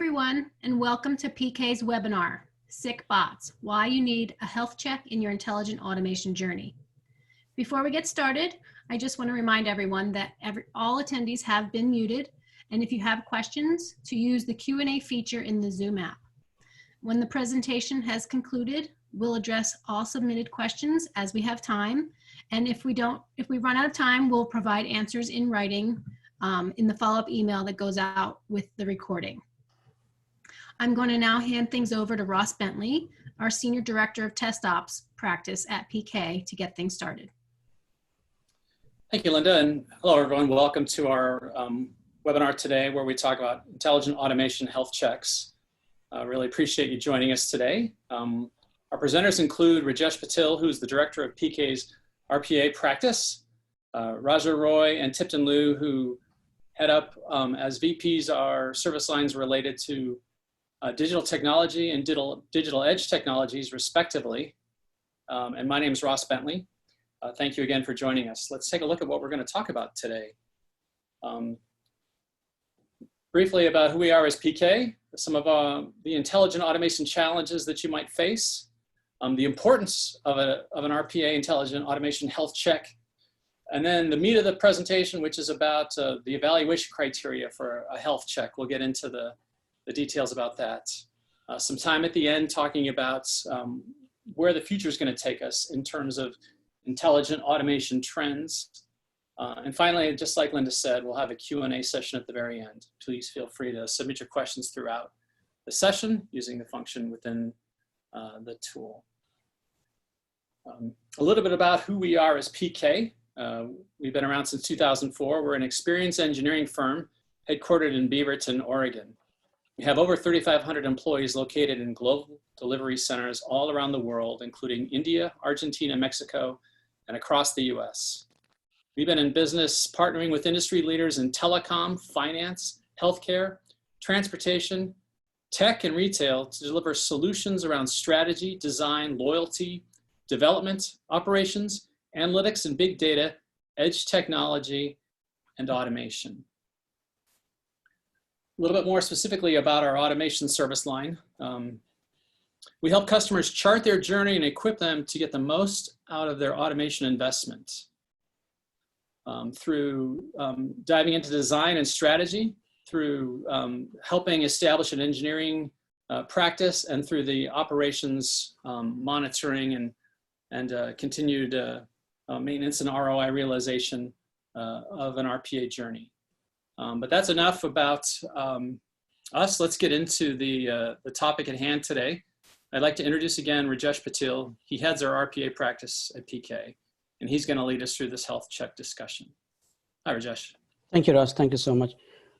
everyone, and welcome to PK's webinar, Sick Bots, Why You Need a Health Check in Your Intelligent Automation Journey. Before we get started, I just want to remind everyone that all attendees have been muted, and if you have questions, to use the Q&A feature in the Zoom app. When the presentation has concluded, we'll address all submitted questions as we have time, and if we run out of time, we'll provide answers in writing in the follow-up email that goes out with the recording. I'm going to now hand things over to Ross Bentley, our Senior Director of Test Ops Practice at PK, to get things started. Thank you, Linda, and hello everyone. Welcome to our webinar today where we talk about intelligent automation health checks. Really appreciate you joining us today. Our presenters include Rajesh Patil, who's the Director of PK's RPA Practice, Raja Roy and Tipton Liu, who head up as VPs our service lines related to digital technology and digital edge technologies, respectively. And my name is Ross Bentley. Thank you again for joining us. Let's take a look at what we're going to talk about today. Briefly about who we are as PK, some of the intelligent automation challenges that you might face, the importance of an RPA intelligent automation health check, and then the meat of the presentation, which is about the evaluation criteria for a health check. We'll get into the details about that. Some time at the end talking about where the future is going to take us in terms of intelligent automation trends. And finally, just like Linda said, we'll have a Q&A session at the very end. Please feel free to submit your questions throughout the session using the function within the tool. A little bit about who we are as PK. We've been around since 2004. We're an experienced engineering firm headquartered in Beaverton, Oregon. We have over 3,500 employees located in global delivery centers all around the world, including India, Argentina, Mexico, and across the US. We've been in business partnering with industry leaders in telecom, finance, healthcare, transportation, tech, and retail to deliver solutions around strategy, design, loyalty, development, operations, analytics and big data, edge technology, and automation. A little bit more specifically about our automation service line. We help customers chart their journey and equip them to get the most out of their automation investment through diving into design and strategy, through helping establish an engineering practice, and through the operations monitoring and continued maintenance and ROI realization of an RPA journey. But that's enough about us. Let's get into the topic at hand today. I'd like to introduce again Rajesh Patil. He heads our RPA practice at PK, and he's going to lead us through this health check discussion. Hi, Rajesh. Thank you, Ross. Thank you so much.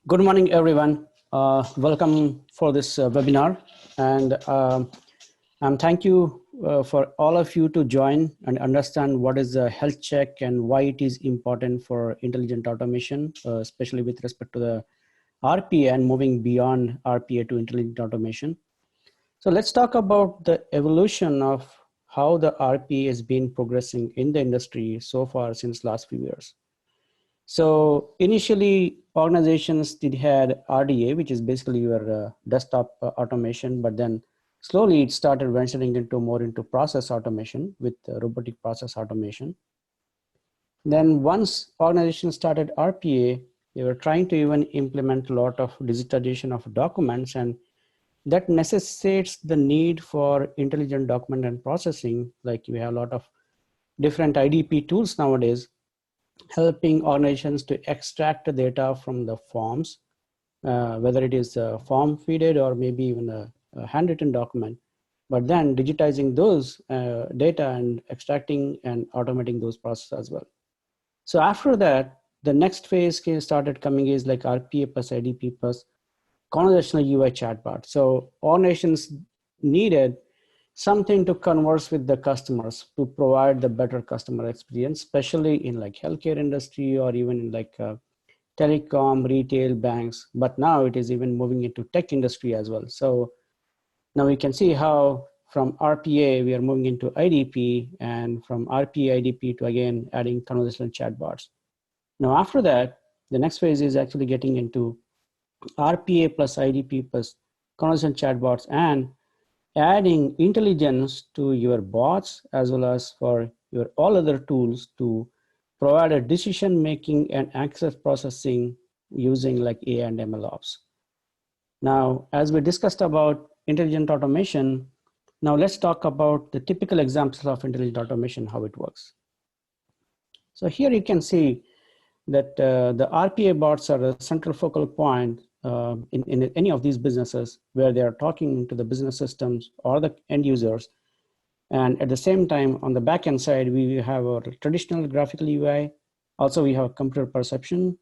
Good morning, everyone. Welcome for this webinar, and thank you for all of you to join and understand what is a health check and why it is important for intelligent automation, especially with respect to the RPA and moving beyond RPA to intelligent automation. So let's talk about the evolution of how the RPA has been progressing in the industry so far since last few years. So initially, organizations did had RDA, which is basically your desktop automation, but then slowly it started venturing into more into process automation with robotic process automation. Then once organizations started RPA, they were trying to even implement a lot of digitization of documents, and that necessitates the need for intelligent document and processing. Like you have a lot of different IDP tools nowadays, helping organizations to extract the data from the forms, whether it is form feeded or maybe even a handwritten document, but then digitizing those data and extracting and automating those processes as well. So after that, the next phase started coming is like RPA plus IDP plus conversational UI chatbot. So organizations needed something to converse with the customers to provide the better customer experience, especially in like healthcare industry or even in like telecom, retail, banks. But now it is even moving into tech industry as well. So now we can see how from RPA, we are moving into IDP, and from RPA IDP to again, adding conversational chatbots. Now after that, the next phase is actually getting into RPA plus IDP plus conversation chatbots, and adding intelligence to your bots as well as for your all other tools to provide a decision making and access processing using like AI and ML ops. Now, as we discussed about intelligent automation, now let's talk about the typical examples of intelligent automation, how it works. So here you can see that the RPA bots are a central focal point in any of these businesses where they are talking to the business systems or the end users. And at the same time, on the backend side, we have our traditional graphical UI. Also, we have computer perception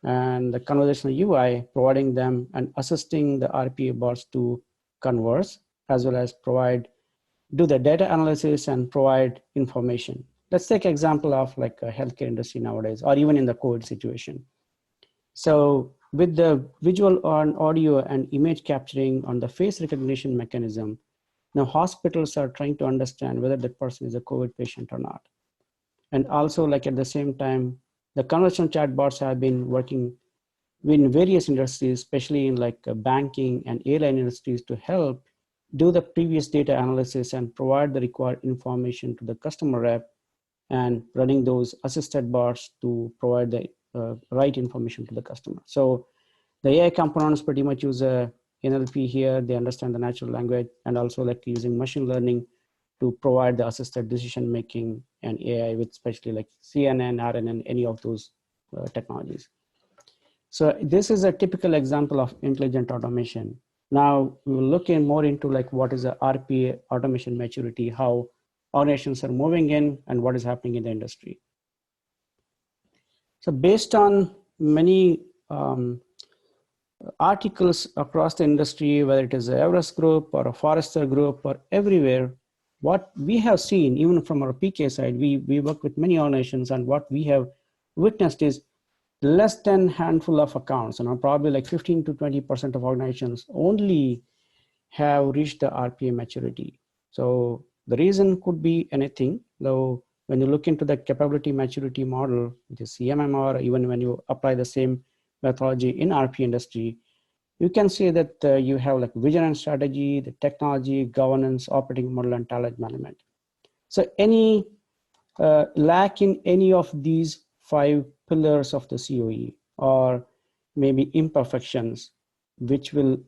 and the conversational UI, providing them and assisting the RPA bots to converse, as well as do the data analysis and provide information. Let's take example of like a healthcare industry nowadays, or even in the COVID situation. So with the visual on audio and image capturing on the face recognition mechanism, now hospitals are trying to understand whether that person is a COVID patient or not. And also like at the same time, the conversational chatbots have been working in various industries, especially in like banking and airline industries, to help do the previous data analysis and provide the required information to the customer rep and running those assisted bots to provide the right information to the customer. So the AI components pretty much use a NLP here. They understand the natural language and also like using machine learning to provide the assisted decision making and AI with especially like CNN, RNN, any of those technologies. So this is a typical example of intelligent automation. Now we will look in more into like what is the RPA automation maturity, how organizations are moving in and what is happening in the industry. So based on many articles across the industry, whether it is a Everest group or a Forrester group or everywhere, what we have seen, even from our PK side, we work with many organizations, and what we have witnessed is less than handful of accounts, probably like 15 to 20% of organizations only have reached the RPA maturity. So the reason could be anything, though when you look into the capability maturity model, which is CMMR, even when you apply the same methodology in RPA industry, you can see that you have like vision and strategy, the technology, governance, operating model, and talent management. So any lack in any of these 5 pillars of the CoE, or maybe imperfections, which will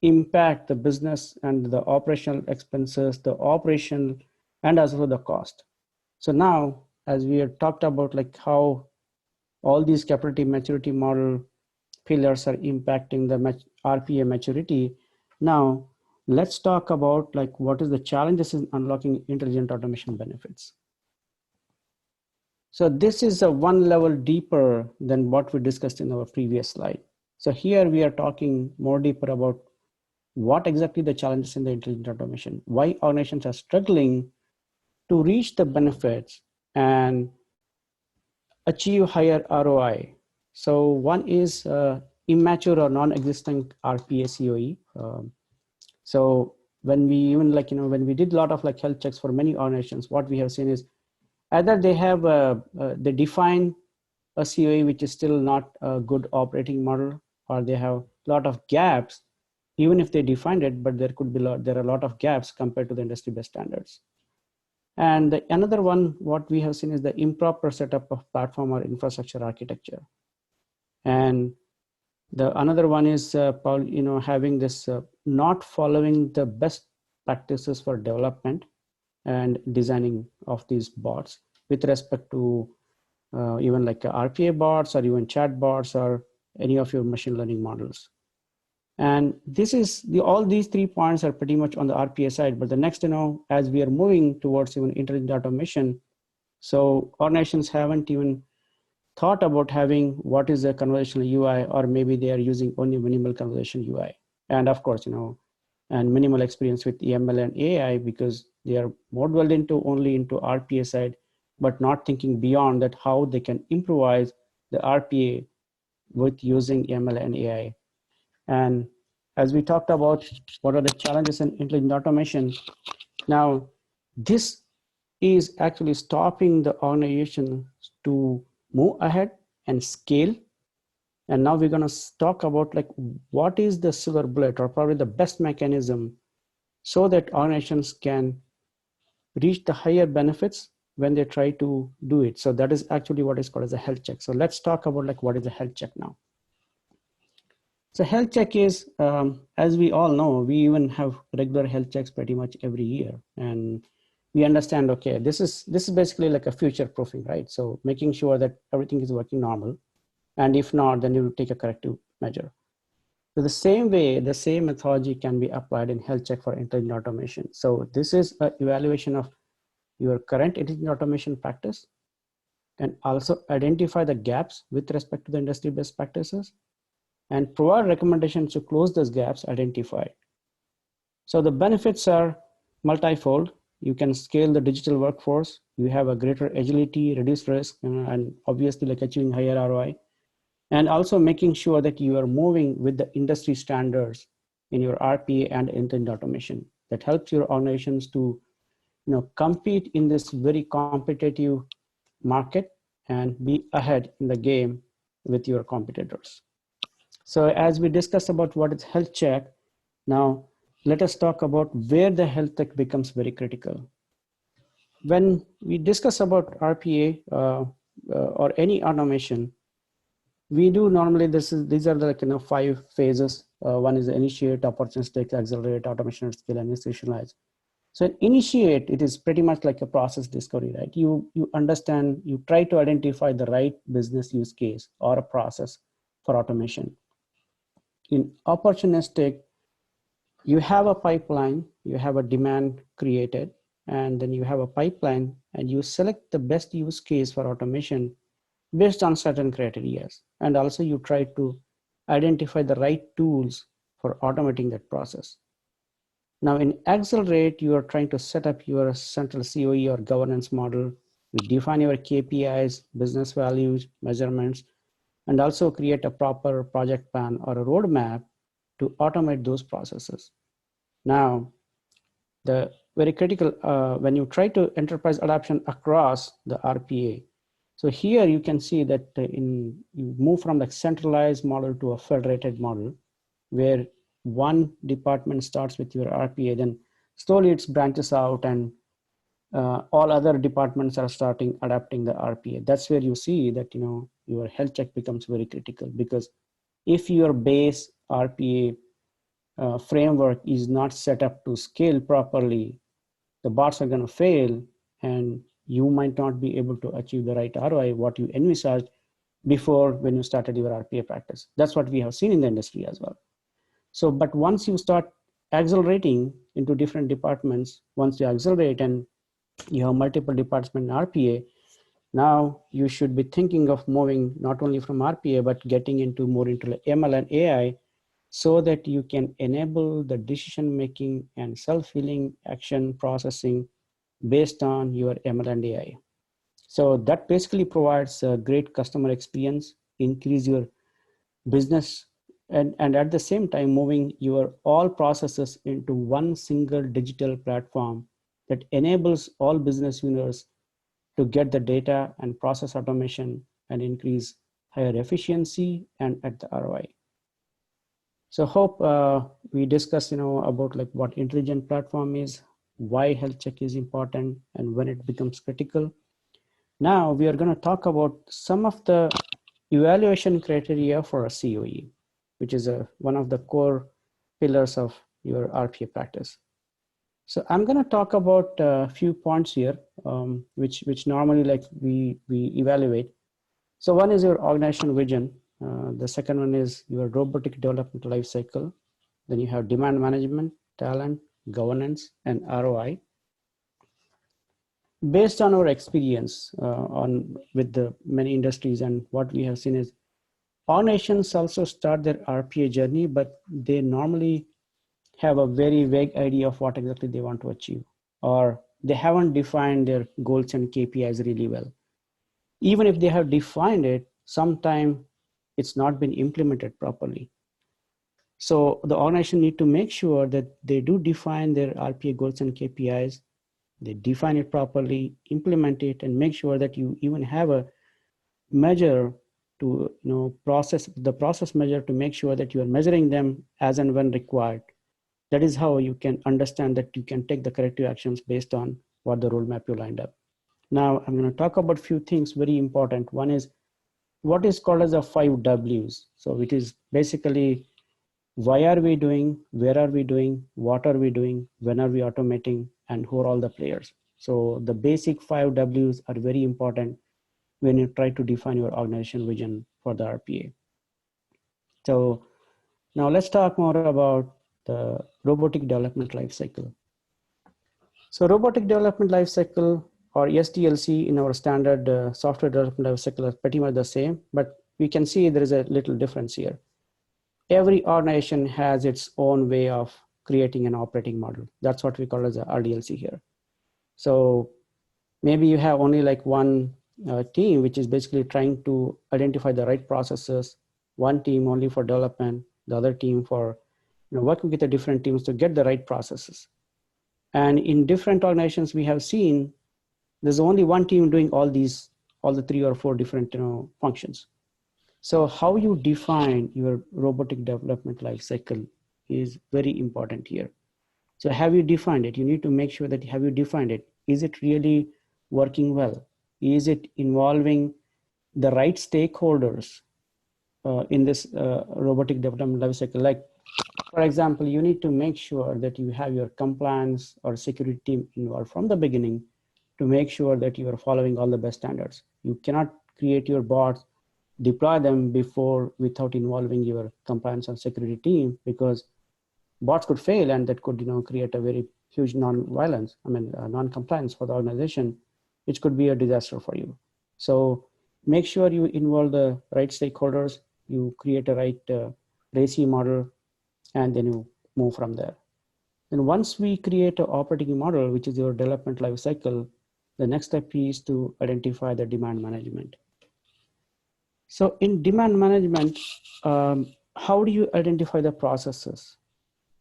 impact the business and the operational expenses, the operation, and as well the cost. So now, as we have talked about like how all these capability maturity model pillars are impacting the RPA maturity, now let's talk about like what is the challenges in unlocking intelligent automation benefits. So this is a one level deeper than what we discussed in our previous slide. So here we are talking more deeper about what exactly the challenges in the intelligent automation, why organizations are struggling to reach the benefits and achieve higher ROI. So one is immature or non-existent RPA CoE. So when we even like, when we did a lot of like health checks for many organizations, what we have seen is either they have, they define a CoE which is still not a good operating model, or they have a lot of gaps, even if they defined it, but there are a lot of gaps compared to the industry best standards. And another one, what we have seen is the improper setup of platform or infrastructure architecture. And the another one is having this not following the best practices for development and designing of these bots with respect to even like RPA bots or even chat bots or any of your machine learning models. And this is all these 3 points are pretty much on the RPA side, but the next, as we are moving towards even intelligent automation, so organizations haven't even thought about having what is a conversational UI, or maybe they are using only minimal conversation UI. And of course, and minimal experience with ML and AI, because they are more dwelled only into RPA side, but not thinking beyond that, how they can improvise the RPA with using ML and AI. And as we talked about, what are the challenges in intelligent automation? Now, this is actually stopping the organization to move ahead and scale And now we're going to talk about like what is the silver bullet or probably the best mechanism so that organizations can reach the higher benefits when they try to do it. So that is actually what is called as a health check. So let's talk about like what is a health check now. So health check is, as we all know, we even have regular health checks pretty much every year, and we understand, okay, this is basically like a future proofing, right? So making sure that everything is working normal, and if not, then you take a corrective measure. So the same way, the same methodology can be applied in health check for intelligent automation. So this is an evaluation of your current intelligent automation practice and also identify the gaps with respect to the industry best practices and provide recommendations to close those gaps identified. So the benefits are multifold. You can scale the digital workforce. You have a greater agility, reduced risk, and obviously like achieving higher ROI. And also making sure that you are moving with the industry standards in your RPA and intelligent automation. That helps your organizations to compete in this very competitive market and be ahead in the game with your competitors. So as we discussed about what is health check, now let us talk about where the health check becomes very critical. When we discuss about RPA or any automation, we do normally, these are the like, 5 phases. One is initiate, opportunistic, accelerate, automation at scale, and institutionalize. So initiate, it is pretty much like a process discovery, right? You understand, you try to identify the right business use case or a process for automation. In opportunistic, you have a pipeline, you have a demand created, and then you have a pipeline and you select the best use case for automation based on certain criteria. And also you try to identify the right tools for automating that process. Now in accelerate, you are trying to set up your central CoE or governance model. You define your KPIs, business values, measurements, and also create a proper project plan or a roadmap to automate those processes. Now, the very critical, when you try to enterprise adoption across the RPA, so here you can see that you move from the centralized model to a federated model, where one department starts with your RPA, then slowly it branches out and all other departments are starting adapting the RPA. That's where you see that your health check becomes very critical, because if your base RPA framework is not set up to scale properly, the bots are going to fail and you might not be able to achieve the right ROI, what you envisaged before when you started your RPA practice. That's what we have seen in the industry as well. So, but once you start accelerating into different departments, once you accelerate and you have multiple departments in RPA, now you should be thinking of moving not only from RPA, but getting into more into ML and AI, so that you can enable the decision-making and self-healing action processing based on your ML and AI. So that basically provides a great customer experience, increase your business, and at the same time, moving your all processes into one single digital platform that enables all business owners to get the data and process automation and increase higher efficiency and at the ROI. So hope we discussed, about like what intelligent platform is, why health check is important, and when it becomes critical. Now we are going to talk about some of the evaluation criteria for a CoE, which is one of the core pillars of your RPA practice. So I'm going to talk about a few points here, which normally like we evaluate. So one is your organizational vision. The second one is your robotic development life cycle. Then you have demand management, talent, governance, and ROI. Based on our experience with the many industries, and what we have seen is organizations also start their RPA journey, but they normally have a very vague idea of what exactly they want to achieve, or they haven't defined their goals and KPIs really well. Even if they have defined it, sometime it's not been implemented properly. So the organization need to make sure that they do define their RPA goals and KPIs, they define it properly, implement it, and make sure that you even have a measure to process the process measure to make sure that you are measuring them as and when required. That is how you can understand that you can take the corrective actions based on what the roadmap you lined up. Now I'm going to talk about a few things very important. One is what is called as the 5 W's. So it is basically why are we doing, where are we doing, what are we doing, when are we automating, and who are all the players. So the basic 5 W's are very important when you try to define your organization vision for the RPA. So now let's talk more about the robotic development lifecycle. So robotic development lifecycle, or SDLC, in our standard software development lifecycle is pretty much the same, but we can see there is a little difference here. Every organization has its own way of creating an operating model. That's what we call as a RDLC here. So maybe you have only like one team, which is basically trying to identify the right processes, one team only for development, the other team for working with the different teams to get the right processes. And in different organizations, we have seen there's only one team doing all the 3 or 4 different functions. So how you define your robotic development life cycle is very important here. So have you defined it? You need to make sure that have you defined it? Is it really working well? Is it involving the right stakeholders in this robotic development life cycle? Like, for example, you need to make sure that you have your compliance or security team involved from the beginning to make sure that you are following all the best standards. You cannot create your bots, deploy them before without involving your compliance and security team, because bots could fail and that could create a very huge non-compliance for the organization, which could be a disaster for you. So make sure you involve the right stakeholders, you create a right RACI model, and then you move from there. And once we create an operating model, which is your development life cycle, the next step is to identify the demand management. So in demand management, how do you identify the processes?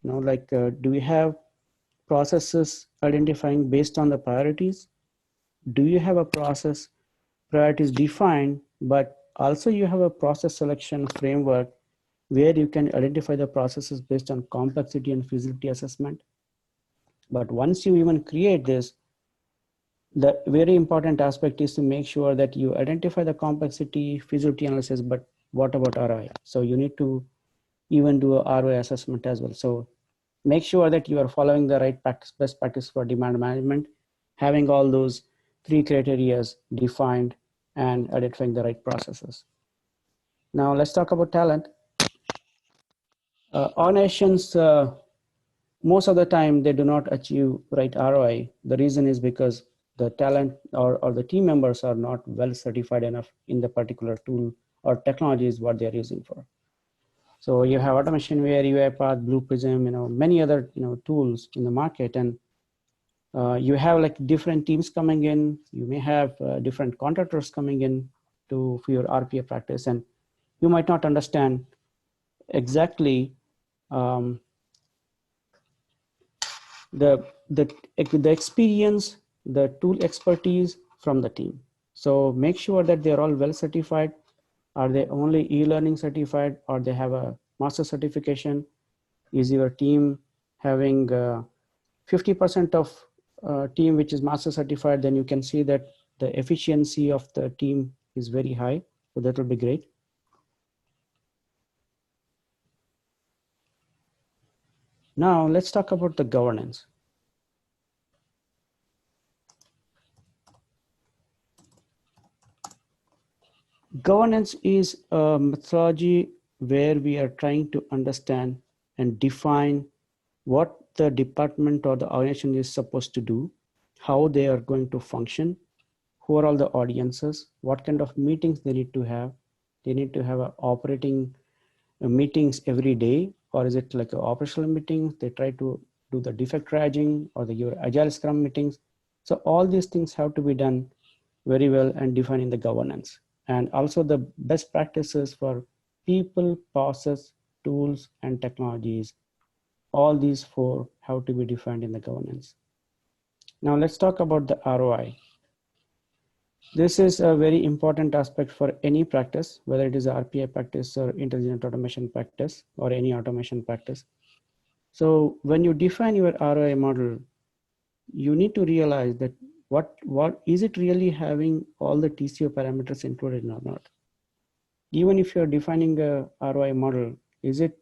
Do we have processes identifying based on the priorities? Do you have a process priorities defined, but also you have a process selection framework where you can identify the processes based on complexity and feasibility assessment? But once you even create this, the very important aspect is to make sure that you identify the complexity, feasibility analysis, but what about ROI? So you need to even do a ROI assessment as well. So make sure that you are following the right best practice for demand management, having all those 3 criteria defined and identifying the right processes. Now let's talk about talent. Organizations, most of the time, they do not achieve right ROI. The reason is because the talent or the team members are not well certified enough in the particular tool or technology is what they're using for. So you have AutomationWare, UiPath, Blue Prism, many other tools in the market, and you have like different teams coming in. You may have different contractors coming in for your RPA practice, and you might not understand exactly the experience, the tool expertise from the team. So make sure that they're all well certified. Are they only e-learning certified, or they have a master certification? Is your team having 50% of team which is master certified? Then you can see that the efficiency of the team is very high. So that will be great. Now let's talk about the governance. Governance is a methodology where we are trying to understand and define what the department or the organization is supposed to do, how they are going to function, who are all the audiences, what kind of meetings they need to have. They need to have operating meetings every day, or is it like an operational meetings? They try to do the defect triaging or your agile scrum meetings. So all these things have to be done very well and defining the governance. And also the best practices for people, process, tools, and technologies. All these 4 have to be defined in the governance. Now let's talk about the ROI. This is a very important aspect for any practice, whether it is a RPA practice or intelligent automation practice or any automation practice. So when you define your ROI model, you need to realize that what is it really having all the TCO parameters included or not? Even if you're defining a ROI model, is it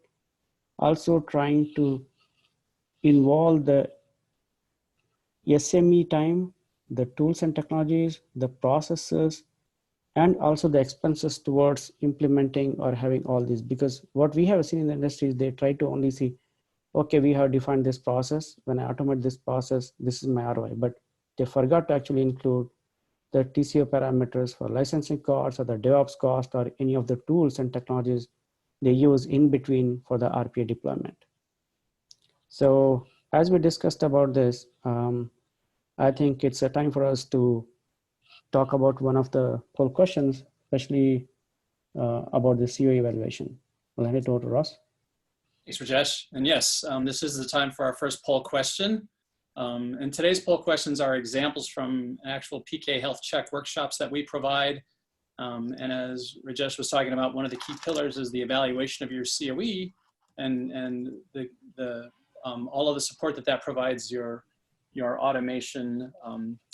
also trying to involve the SME time, the tools and technologies, the processes, and also the expenses towards implementing or having all these? Because what we have seen in the industry is they try to only see, okay, we have defined this process. When I automate this process, this is my ROI. But they forgot to actually include the TCO parameters for licensing costs or the DevOps cost or any of the tools and technologies they use in between for the RPA deployment. So as we discussed about this, I think it's a time for us to talk about one of the poll questions, especially about the CoE evaluation. I'll hand it over to Ross. Thanks, Rajesh. And yes, this is the time for our first poll question. And today's poll questions are examples from actual PK health check workshops that we provide. And as Rajesh was talking about, one of the key pillars is the evaluation of your CoE and all of the support that provides your automation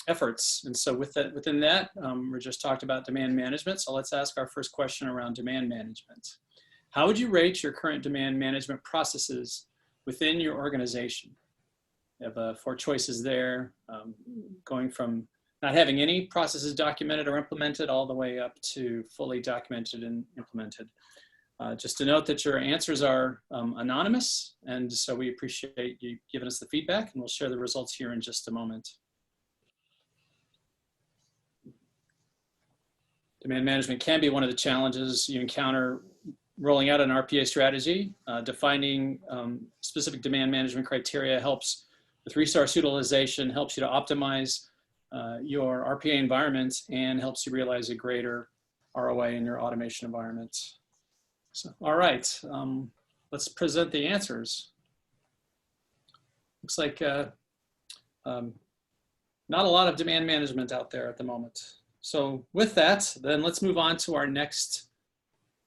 efforts. And so within that, Rajesh talked about demand management. So let's ask our first question around demand management. How would you rate your current demand management processes within your organization? You have 4 choices there, going from not having any processes documented or implemented all the way up to fully documented and implemented. Just to note that your answers are anonymous, and so we appreciate you giving us the feedback, and we'll share the results here in just a moment. Demand management can be one of the challenges you encounter rolling out an RPA strategy. Defining specific demand management criteria helps with resource utilization, helps you to optimize your RPA environment, and helps you realize a greater ROI in your automation environment. So, all right, let's present the answers. Looks like not a lot of demand management out there at the moment. So with that, then let's move on to our next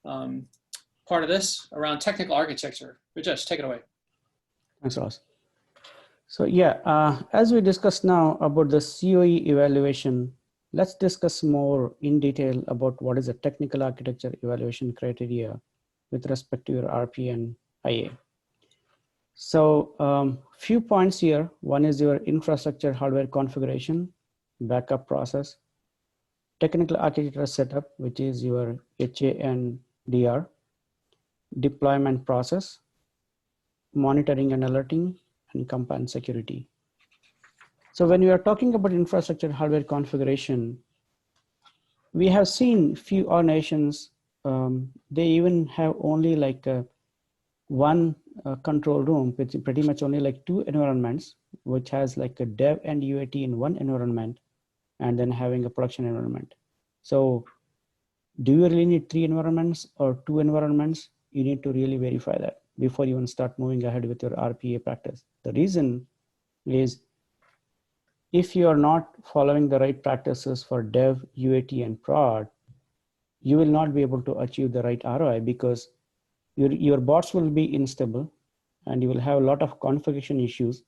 part of this around technical architecture. Rajesh, take it away. Thanks, Ross. So yeah, as we discussed now about the CoE evaluation, let's discuss more in detail about what is a technical architecture evaluation criteria with respect to your RPA and IA. So few points here. One is your infrastructure hardware configuration, backup process, technical architecture setup, which is your HA and DR, deployment process, monitoring and alerting, and compliance security. So when we are talking about infrastructure hardware configuration, we have seen few organizations, they even have only like one control room, which is pretty much only like 2 environments, which has like a dev and UAT in one environment, and then having a production environment. So do you really need 3 environments or 2 environments? You need to really verify that before you even start moving ahead with your RPA practice. The reason is if you are not following the right practices for dev, UAT, and prod, you will not be able to achieve the right ROI because your bots will be unstable and you will have a lot of configuration issues.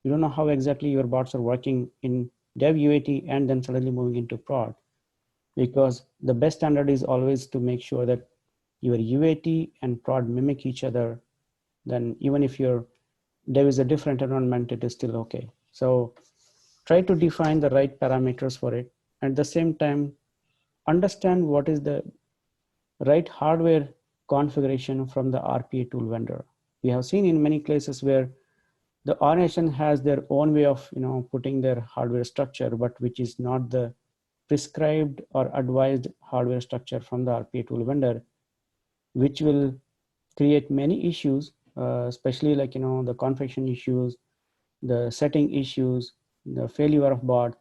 You don't know how exactly your bots are working in dev, UAT, and then suddenly moving into prod, because the best standard is always to make sure that your UAT and prod mimic each other. Then even if your dev is a different environment, it is still okay. So try to define the right parameters for it. At the same time, understand what is the right hardware configuration from the RPA tool vendor. We have seen in many cases where the organization has their own way of putting their hardware structure, but which is not the prescribed or advised hardware structure from the RPA tool vendor, which will create many issues, especially like the configuration issues, the setting issues, the failure of bot,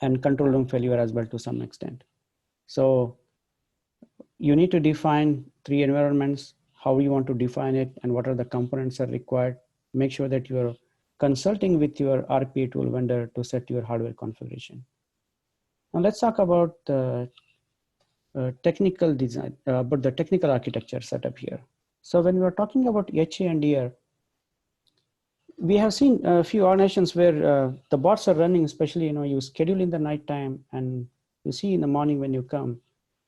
and control room failure as well to some extent. So you need to define 3 environments, how you want to define it, and what are the components are required. Make sure that you're consulting with your RPA tool vendor to set your hardware configuration. Now let's talk about the technical design, but the technical architecture setup here. So when we are talking about HA and ER, we have seen a few organizations where the bots are running, especially, you schedule in the nighttime and you see in the morning when you come,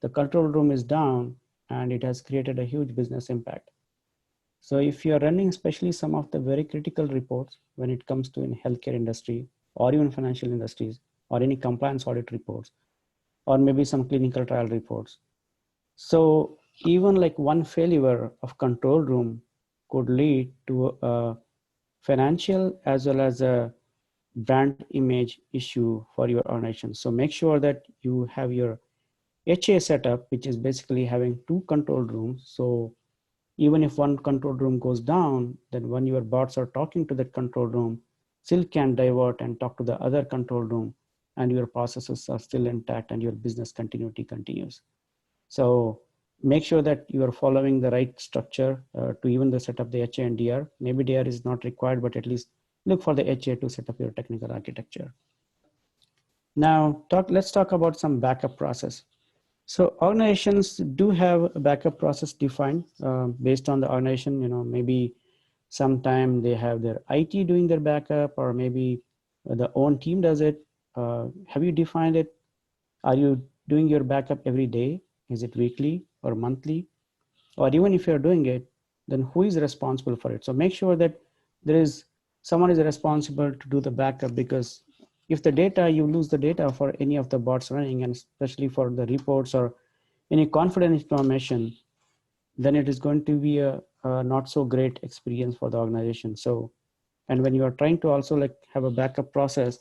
the control room is down and it has created a huge business impact. So if you're running, especially some of the very critical reports when it comes to in healthcare industry or even financial industries or any compliance audit reports, or maybe some clinical trial reports. So even like one failure of control room could lead to a financial as well as a brand image issue for your organization. So make sure that you have your HA setup, which is basically having two control rooms. So even if one control room goes down, then when your bots are talking to that control room, still can divert and talk to the other control room, and your processes are still intact and your business continuity continues. So make sure that you are following the right structure to even the set up the HA and DR. Maybe DR is not required, but at least look for the HA to set up your technical architecture. Now let's talk about some backup process. So organizations do have a backup process defined based on the organization. Maybe sometime they have their IT doing their backup, or maybe the own team does it. Have you defined it? Are you doing your backup every day? Is it weekly or monthly? Or even if you're doing it, then who is responsible for it? So make sure that someone is responsible to do the backup, because if you lose the data for any of the bots running, and especially for the reports or any confidential information, then it is going to be a not so great experience for the organization. So, and when you are trying to also like have a backup process,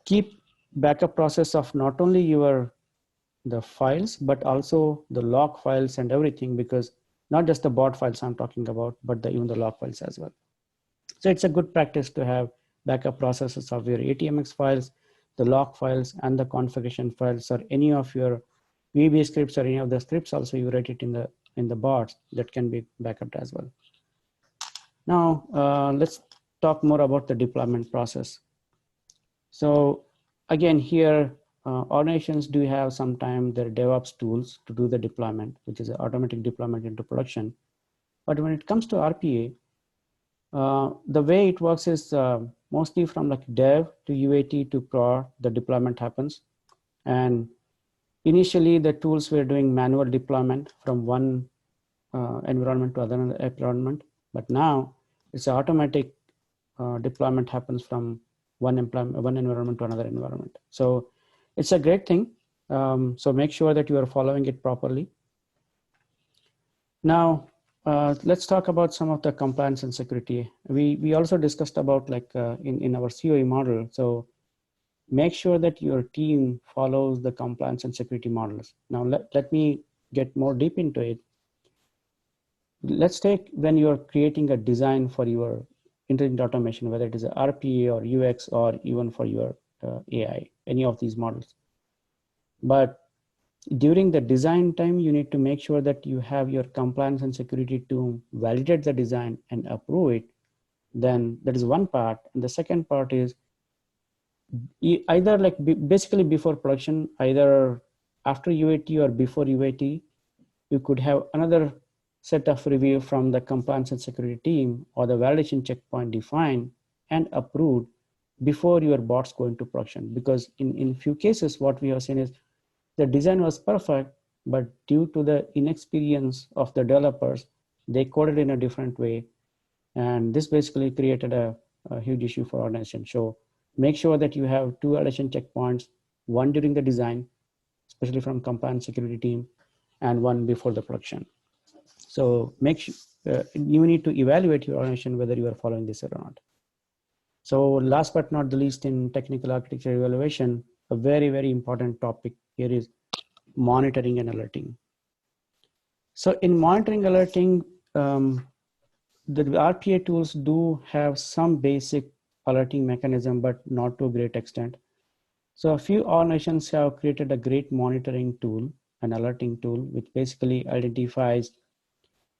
keep backup process of not only the files, but also the log files and everything, because not just the bot files I'm talking about, but even the log files as well. So it's a good practice to have backup processes of your ATMX files, the log files, and the configuration files, or any of your VB scripts or any of the scripts also you write it in the bots that can be backed as well. Now let's talk more about the deployment process. So again, here organizations do have sometimes their DevOps tools to do the deployment, which is automatic deployment into production. But when it comes to RPA, the way it works is mostly from like dev to UAT to prod, the deployment happens. And initially the tools were doing manual deployment from one environment to other environment, but now it's automatic deployment happens from one environment to another environment. So it's a great thing. So make sure that you are following it properly. Now, let's talk about some of the compliance and security. We also discussed about like in our CoE model. So make sure that your team follows the compliance and security models. Now, let me get more deep into it. Let's take when you're creating a design for your intelligent automation, whether it is a RPA or UX or even for your AI, any of these models. But during the design time, you need to make sure that you have your compliance and security to validate the design and approve it. Then that is one part. And the second part is either like basically before production, either after UAT or before UAT, you could have another set of review from the compliance and security team or the validation checkpoint defined and approved before your bots go into production. Because in few cases, what we have seen is the design was perfect, but due to the inexperience of the developers, they coded in a different way. And this basically created a huge issue for organization. So make sure that you have two validation checkpoints, one during the design, especially from compliance security team, and one before the production. So make sure you need to evaluate your organization whether you are following this or not. So last but not the least, in technical architecture evaluation, a very, very important topic here is monitoring and alerting. So in monitoring alerting, the RPA tools do have some basic alerting mechanism, but not to a great extent. So a few organizations have created a great monitoring tool, an alerting tool, which basically identifies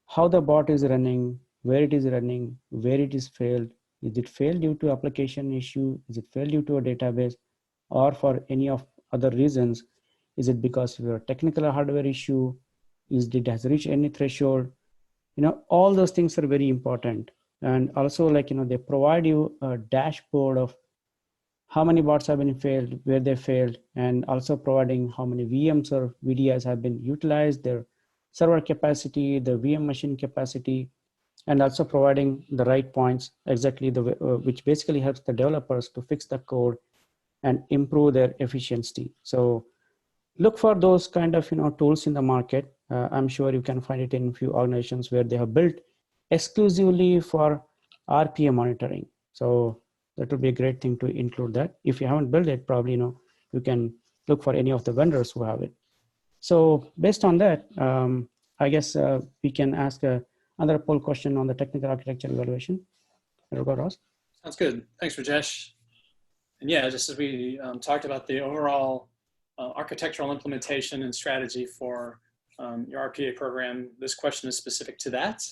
how the bot is running, where it is running, where it is failed. Is it failed due to application issue? Is it failed due to a database, or for any of other reasons? Is it because of your technical or hardware issue? It has reached any threshold? All those things are very important. And also, like, they provide you a dashboard of how many bots have been failed, where they failed, and also providing how many VMs or VDIs have been utilized, their server capacity, the VM machine capacity, and also providing the right points, exactly which basically helps the developers to fix the code and improve their efficiency. So look for those kind of tools in the market. I'm sure you can find it in a few organizations where they have built exclusively for RPA monitoring. So that would be a great thing to include that. If you haven't built it, probably you can look for any of the vendors who have it. So based on that, I guess we can ask another poll question on the technical architecture evaluation. Ross? Sounds good. Thanks, Rajesh. And yeah, just as we talked about the overall architectural implementation and strategy for your RPA program, this question is specific to that.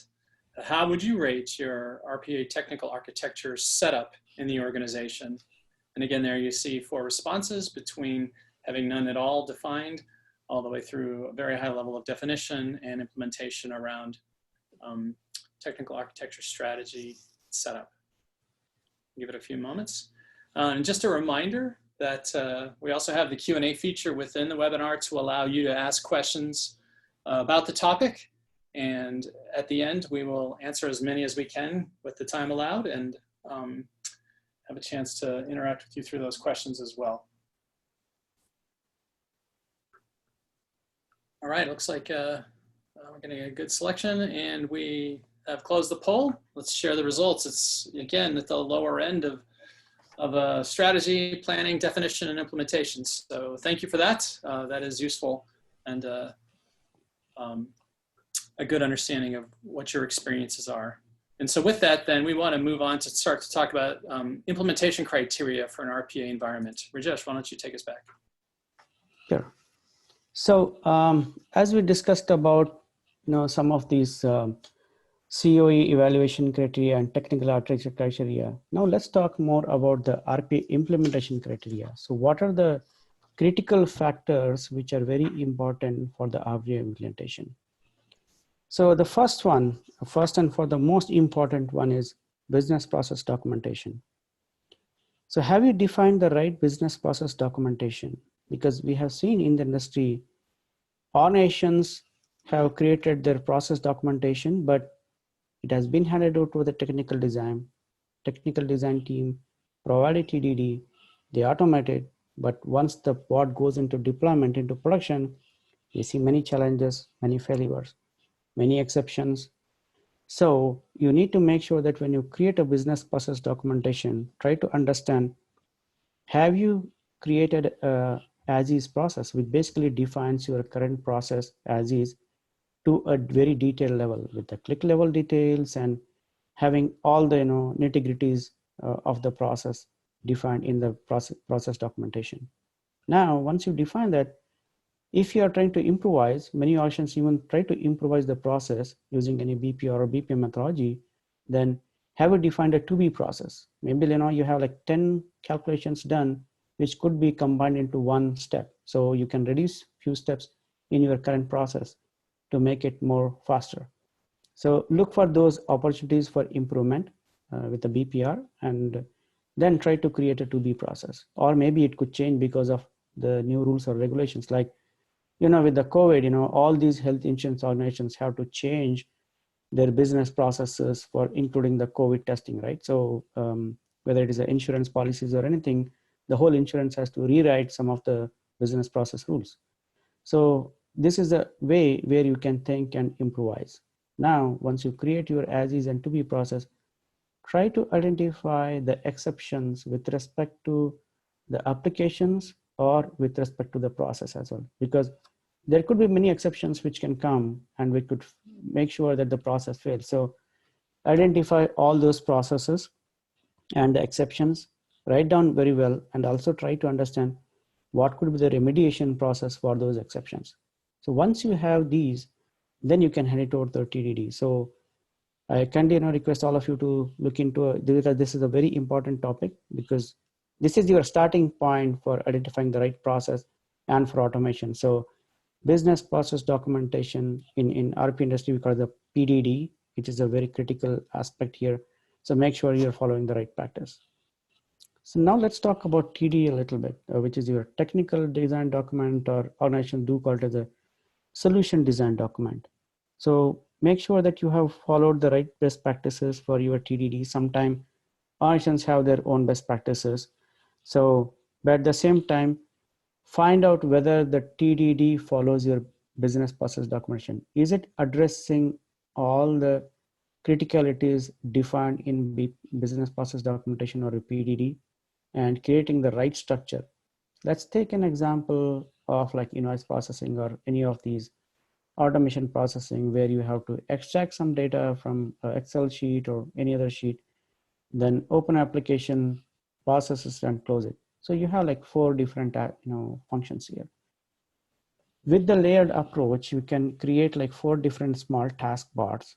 How would you rate your RPA technical architecture setup in the organization? And again, there you see 4 responses between having none at all defined, all the way through a very high level of definition and implementation around technical architecture strategy setup. Give it a few moments. And just a reminder that we also have the Q&A feature within the webinar to allow you to ask questions about the topic. And at the end, we will answer as many as we can with the time allowed, and have a chance to interact with you through those questions as well. All right, looks like we're getting a good selection, and we have closed the poll. Let's share the results. It's, again, at the lower end of strategy, planning, definition, and implementation. So thank you for that. That is useful and a good understanding of what your experiences are. And so with that, then we want to move on to start to talk about implementation criteria for an RPA environment. Rajesh, why don't you take us back? Sure. So as we discussed about some of these CoE evaluation criteria and technical architecture criteria, now let's talk more about the RPA implementation criteria. So what are the critical factors which are very important for the RPA implementation? So the first and for the most important one is business process documentation. So have you defined the right business process documentation? Because we have seen in the industry, organizations have created their process documentation, but it has been handed over to the technical design team, provided TDD, they automate it, but once the bot goes into deployment, into production, you see many challenges, many failures, many exceptions. So you need to make sure that when you create a business process documentation, try to understand, have you created a as-is process, which basically defines your current process as is to a very detailed level with the click level details and having all the nitty-gritties of the process defined in the process documentation. Now, once you define that, if you are trying to improvise, many organizations even try to improvise the process using any BPR or BPM methodology, then have you defined a to-be process. Maybe you have like 10 calculations done, which could be combined into one step. So you can reduce few steps in your current process to make it more faster. So look for those opportunities for improvement with the BPR, and then try to create a to-be process. Or maybe it could change because of the new rules or regulations. Like, with the COVID, all these health insurance organizations have to change their business processes for including the COVID testing, right? So whether it is the insurance policies or anything, the whole insurance has to rewrite some of the business process rules. So this is a way where you can think and improvise. Now, once you create your as-is and to-be process, try to identify the exceptions with respect to the applications or with respect to the process as well, because there could be many exceptions which can come and we could make sure that the process fails. So identify all those processes and the exceptions, write down very well, and also try to understand what could be the remediation process for those exceptions. So once you have these, then you can hand it over to TDD. So I kindly request all of you to look into this is a very important topic, because This is your starting point for identifying the right process and for automation. So business process documentation in RP industry, we call it the PDD, which is a very critical aspect here. So make sure you're following the right practice. So now let's talk about TD a little bit, which is your technical design document, or organization do call it as a solution design document. So make sure that you have followed the right best practices for your TDD. Sometimes organizations have their own best practices. So, but at the same time, find out whether the TDD follows your business process documentation. Is it addressing all the criticalities defined in business process documentation or a PDD, and creating the right structure? Let's take an example of like invoice processing or any of these automation processing, where you have to extract some data from an Excel sheet or any other sheet, then open application, processes, and close it. So you have like 4 different functions here. With the layered approach, you can create like 4 different small task bars,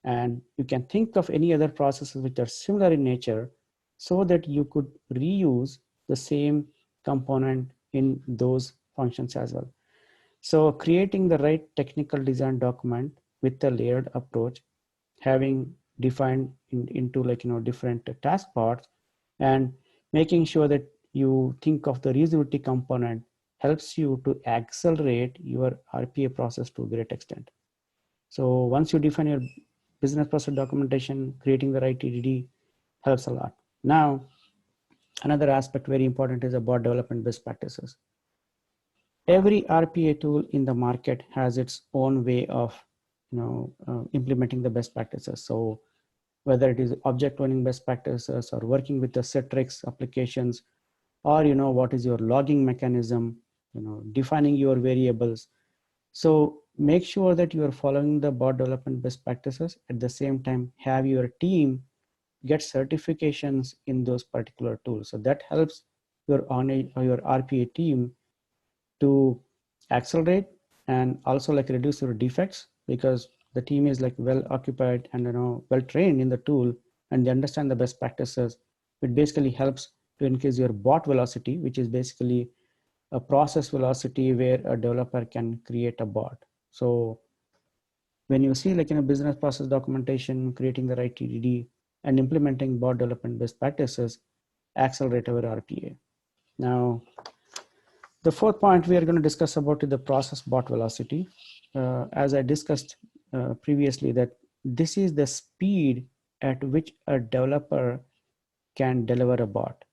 and you can think of any other processes which are similar in nature, so that you could reuse the same component in those functions as well. So creating the right technical design document with the layered approach, having defined into like different task parts, and making sure that you think of the reusability component, helps you to accelerate your RPA process to a great extent. So once you define your business process documentation, creating the right TDD helps a lot. Now, another aspect very important is about development best practices. Every RPA tool in the market has its own way of implementing the best practices. So whether it is object owning best practices, or working with the Citrix applications, or what is your logging mechanism, defining your variables. So make sure that you are following the bot development best practices. At the same time, have your team get certifications in those particular tools. So that helps your RPA team to accelerate, and also like reduce your defects, because the team is like well occupied and well trained in the tool, and they understand the best practices. It basically helps to increase your bot velocity, which is basically a process velocity where a developer can create a bot. So when you see like business process documentation, creating the right TDD, and implementing bot development best practices, accelerate our RPA. Now, the 4th point we are going to discuss about is the process bot velocity. As I discussed previously, that this is the speed at which a developer can deliver a bot.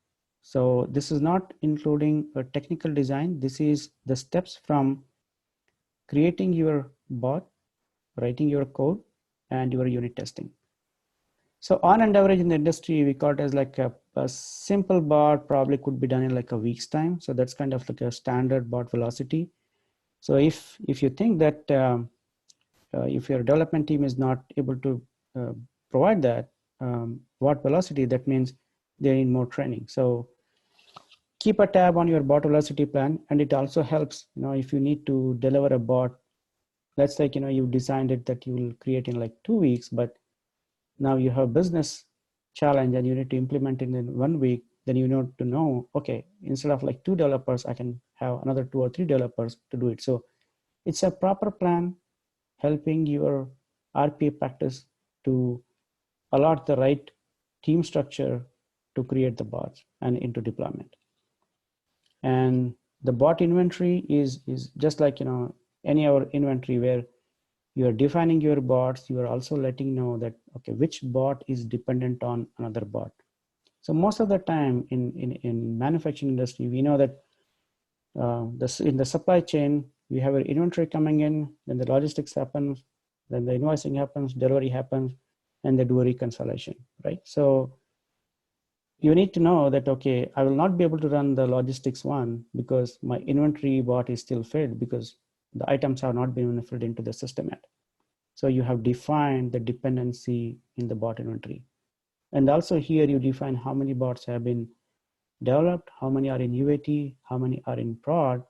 So this is not including a technical design. This is the steps from creating your bot, writing your code, and your unit testing. So on an average in the industry, we call it as like a simple bot probably could be done in like a week's time. So that's kind of like a standard bot velocity. So if you think that if your development team is not able to provide that bot velocity, that means they need more training. So keep a tab on your bot velocity plan, and it also helps, if you need to deliver a bot, let's say, you designed it that you will create in like 2 weeks, but now you have business challenge and you need to implement it in 1 week, then you need to know, okay, instead of like 2 developers, I can have another 2 or 3 developers to do it. So it's a proper plan helping your RPA practice to allot the right team structure to create the bots and into deployment. And the bot inventory is just like any other inventory, where you are defining your bots. You are also letting know that, okay, which bot is dependent on another bot. So most of the time in manufacturing industry, we know that in the supply chain, we have an inventory coming in, then the logistics happens, then the invoicing happens, delivery happens, and they do a reconciliation, right? So you need to know that, okay, I will not be able to run the logistics one because my inventory bot is still filled because the items have not been filled into the system yet. So you have defined the dependency in the bot inventory. And also here you define how many bots have been developed, how many are in UAT, how many are in prod.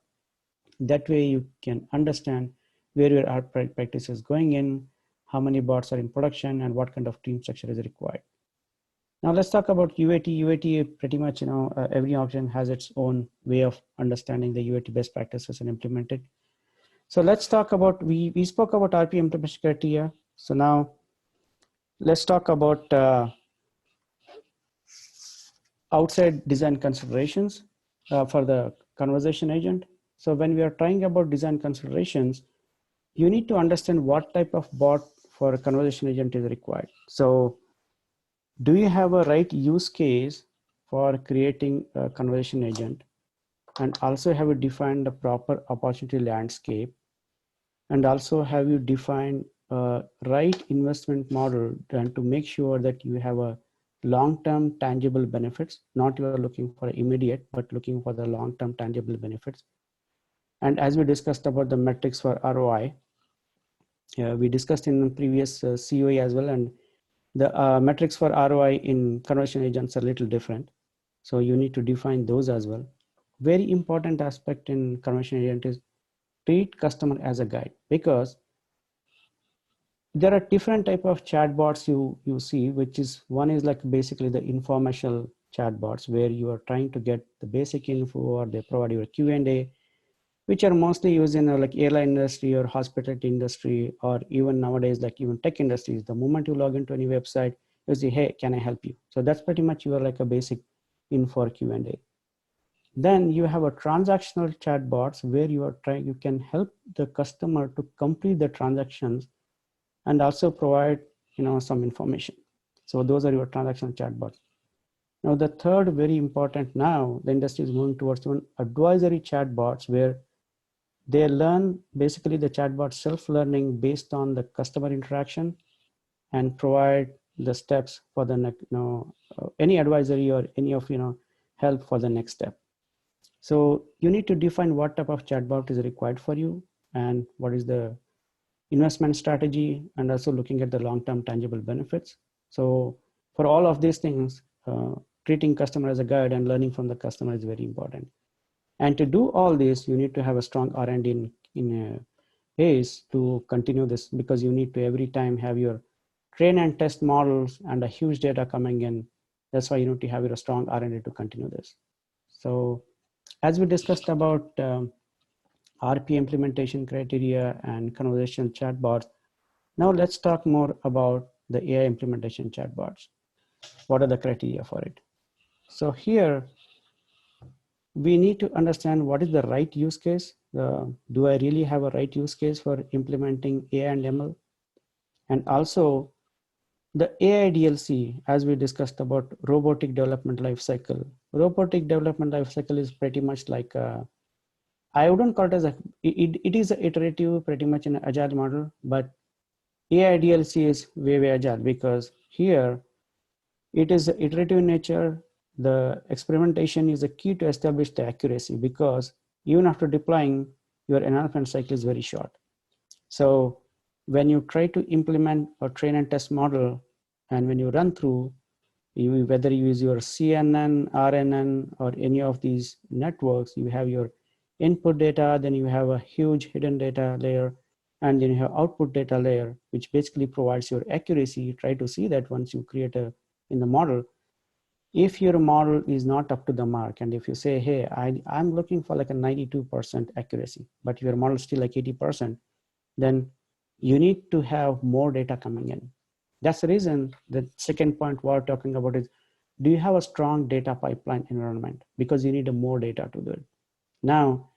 That way you can understand where your RPA practice is going in, how many bots are in production, and what kind of team structure is required. Now let's talk about UAT. UAT pretty much, every option has its own way of understanding the UAT best practices and implement it. So let's talk about, we spoke about RPA Implementation Criteria. So now let's talk about outside design considerations for the conversation agent. So when we are trying about design considerations, you need to understand what type of bot for a conversation agent is required. So do you have a right use case for creating a conversation agent? And also have you defined the proper opportunity landscape? And also have you defined a right investment model and to make sure that you have a long-term tangible benefits, not you are looking for immediate, but looking for the long-term tangible benefits. And as we discussed about the metrics for ROI, we discussed in the previous CoE as well, and the metrics for ROI in conversion agents are a little different. So you need to define those as well. Very important aspect in conversion agent is treat customer as a guide, because there are different type of chatbots you see, which is one is like basically the informational chatbots where you are trying to get the basic info or they provide you a Q&A, which are mostly used in like airline industry or hospitality industry, or even nowadays, like even tech industries. The moment you log into any website, you say, hey, can I help you? So that's pretty much you are like a basic info Q&A. Then you have a transactional chatbots where you can help the customer to complete the transactions and also provide, some information. So those are your transactional chatbots. Now, the third very important now, the industry is moving towards one advisory chatbots where they learn, basically the chatbot self-learning based on the customer interaction and provide the steps for the next, any advisory or any of, help for the next step. So you need to define what type of chatbot is required for you and what is the investment strategy, and also looking at the long-term tangible benefits. So for all of these things, treating customer as a guide and learning from the customer is very important. And to do all this, you need to have a strong R&D in place to continue this, because you need to every time have your train and test models and a huge data coming in. That's why you need to have your strong R&D to continue this. So as we discussed about RPA implementation criteria and conversational chatbots, now let's talk more about the AI implementation chatbots. What are the criteria for it? So here, we need to understand what is the right use case. Do I really have a right use case for implementing AI and ML? And also the AI DLC, as we discussed about robotic development lifecycle. Robotic development lifecycle is pretty much like I wouldn't call it as it is an iterative, pretty much an agile model, but AI DLC is way agile, because here it is iterative in nature. The experimentation is a key to establish the accuracy, because even after deploying, your enhancement cycle is very short. So when you try to implement a train and test model, and when you run through, whether you use your CNN, RNN, or any of these networks, you have your input data, then you have a huge hidden data layer, and then you have output data layer, which basically provides your accuracy. You try to see that once you create in the model, if your model is not up to the mark, and if you say, hey, I'm looking for like a 92% accuracy, but your model is still like 80%, then you need to have more data coming in. That's the reason the second point we're talking about is, do you have a strong data pipeline environment? Because you need more data to do it. Now,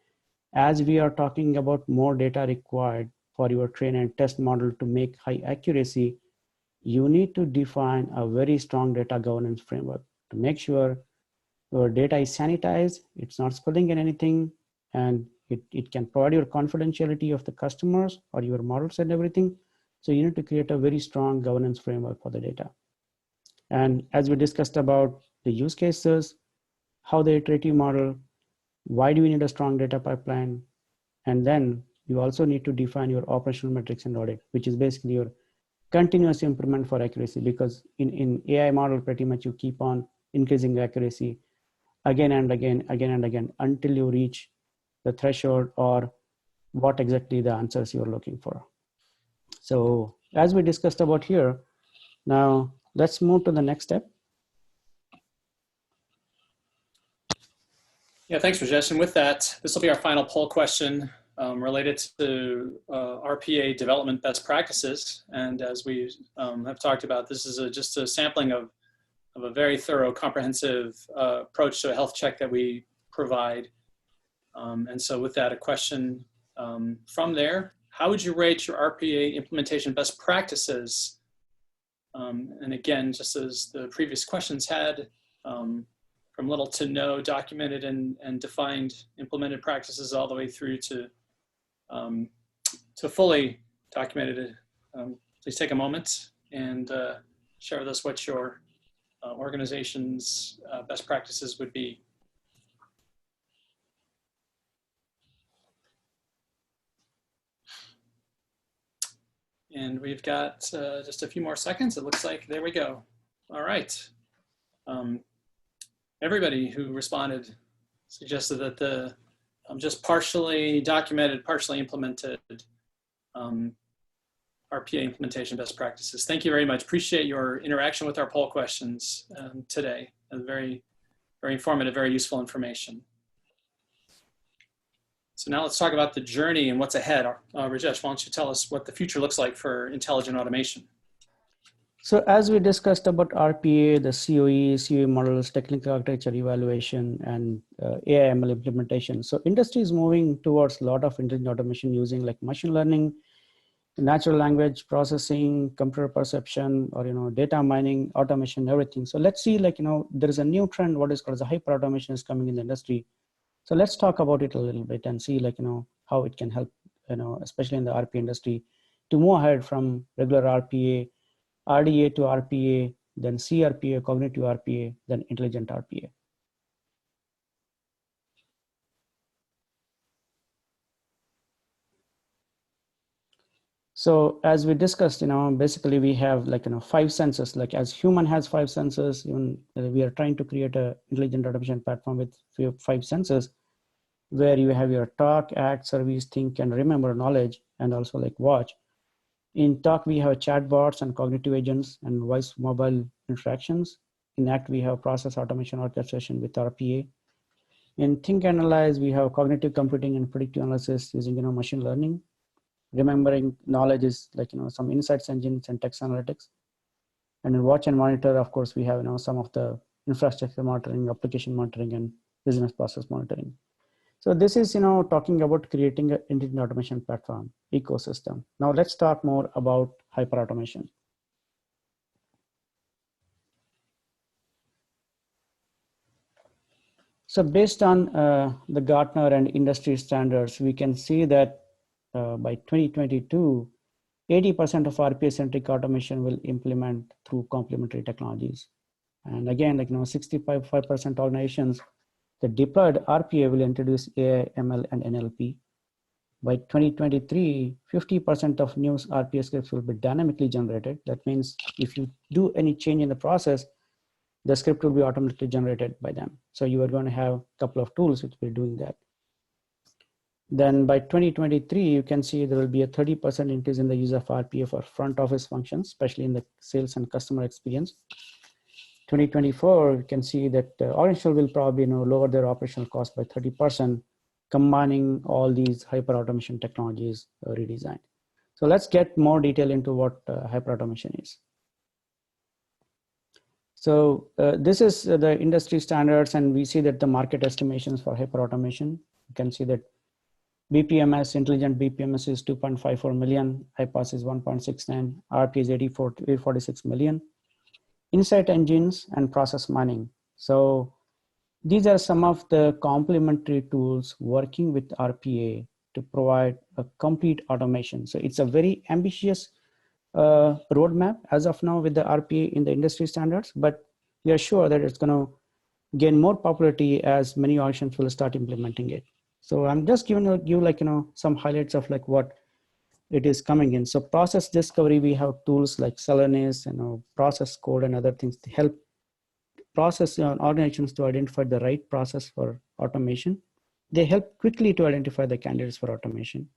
as we are talking about more data required for your train and test model to make high accuracy, you need to define a very strong data governance framework to make sure your data is sanitized, it's not spilling in anything, and it can provide your confidentiality of the customers or your models and everything. So you need to create a very strong governance framework for the data. And as we discussed about the use cases, how the iterative model, why do we need a strong data pipeline? And then you also need to define your operational metrics and audit, which is basically your continuous improvement for accuracy, because in AI model, pretty much you keep on increasing the accuracy again and again until you reach the threshold or what exactly the answers you're looking for. So as we discussed about here, now let's move to the next step. Yeah, thanks, Rajesh. And with that, this will be our final poll question related to RPA development best practices. And as we have talked about, this is just a sampling of a very thorough, comprehensive approach to a health check that we provide. And so with that, a question from there: how would you rate your RPA implementation best practices? And again, just as the previous questions had, from little to no documented and defined implemented practices all the way through to fully documented. Please take a moment and share with us what your organization's best practices would be. And we've got just a few more seconds. It looks like, there we go. All right. Everybody who responded suggested that the just partially documented, partially implemented RPA implementation best practices. Thank you very much. Appreciate your interaction with our poll questions today. Very, very informative, very useful information. So now let's talk about the journey and what's ahead. Rajesh, why don't you tell us what the future looks like for intelligent automation? So as we discussed about RPA, the CoE models, technical architecture evaluation, and AI ML implementation. So industry is moving towards a lot of intelligent automation using like machine learning, natural language processing, computer perception, or data mining, automation, everything. So let's see, there is a new trend, what is called as a hyperautomation is coming in the industry. So let's talk about it a little bit and see how it can help, especially in the RPA industry, to move ahead from regular RPA, RDA to RPA, then CRPA, cognitive RPA, then intelligent RPA. So as we discussed, basically we have 5 senses. Like as human has 5 senses, even we are trying to create an intelligent automation platform with 5 senses, where you have your talk, act, service, think, and remember knowledge, and also like watch. In talk, we have chatbots and cognitive agents and voice mobile interactions. In act, we have process automation orchestration with RPA. In think analyze, we have cognitive computing and predictive analysis using machine learning. Remembering knowledge is some insights engines and text analytics. And in watch and monitor, of course, we have some of the infrastructure monitoring, application monitoring, and business process monitoring. So this is, talking about creating an intelligent automation platform ecosystem. Now let's talk more about hyperautomation. So based on the Gartner and industry standards, we can see that by 2022, 80% of RPA-centric automation will implement through complementary technologies. And again, 65% organizations that deployed RPA will introduce AI, ML, and NLP. By 2023, 50% of new RPA scripts will be dynamically generated. That means if you do any change in the process, the script will be automatically generated by them. So you are going to have a couple of tools which will be doing that. Then by 2023, you can see there will be a 30% increase in the use of RPA for front office functions, especially in the sales and customer experience. 2024, you can see that organizations will probably lower their operational cost by 30%, combining all these hyperautomation technologies redesigned. So let's get more detail into what hyperautomation is. So this is the industry standards, and we see that the market estimations for hyperautomation. You can see that BPMS, intelligent BPMS is 2.54 million, IPOS is 1.69, RP is 846 million. Insight engines and process mining. So these are some of the complementary tools working with RPA to provide a complete automation. So it's a very ambitious roadmap as of now with the RPA in the industry standards, but we are sure that it's going to gain more popularity as many organizations will start implementing it. So I'm just giving you some highlights of what it is coming in. So process discovery, we have tools like Celonis, process code and other things to help process organizations to identify the right process for automation. They help quickly to identify the candidates for automation.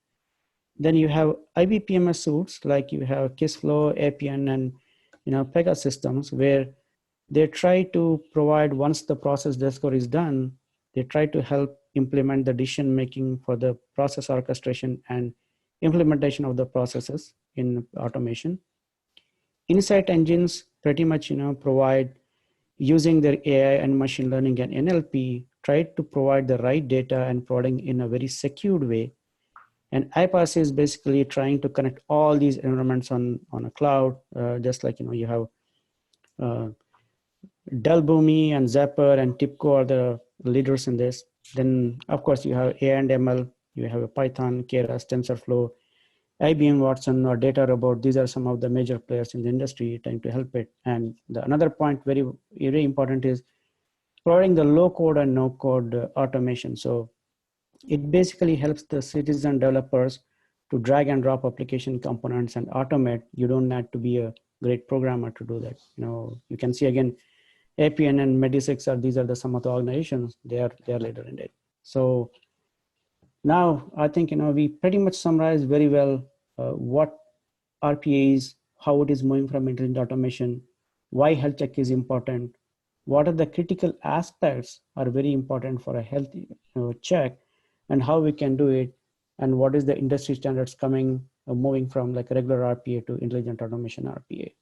Then you have IBPMS suites, like you have KISSFlow, Appian, and Pega systems, where they try to provide, once the process discovery is done, They try to help implement the decision making for the process orchestration and implementation of the processes in automation. Insight engines pretty much, provide, using their AI and machine learning and NLP, try to provide the right data and providing in a very secured way. And iPaaS is basically trying to connect all these environments on a cloud, just like, you have Dell Boomi and Zapper and TIBCO are the leaders in this. Then, of course, you have AI and ML, you have a Python, Keras, TensorFlow, IBM Watson or Data Robot. These are some of the major players in the industry trying to help it. And another point, very, very important, is providing the low code and no code automation. So it basically helps the citizen developers to drag and drop application components and automate. You don't have to be a great programmer to do that. You can see again, APN and Medisix these are some of the organizations, they are later in it. So now I think, we pretty much summarized very well what RPA is, how it is moving from intelligent automation, why health check is important, what are the critical aspects are very important for a health check, and how we can do it, and what is the industry standards moving from like regular RPA to intelligent automation RPA.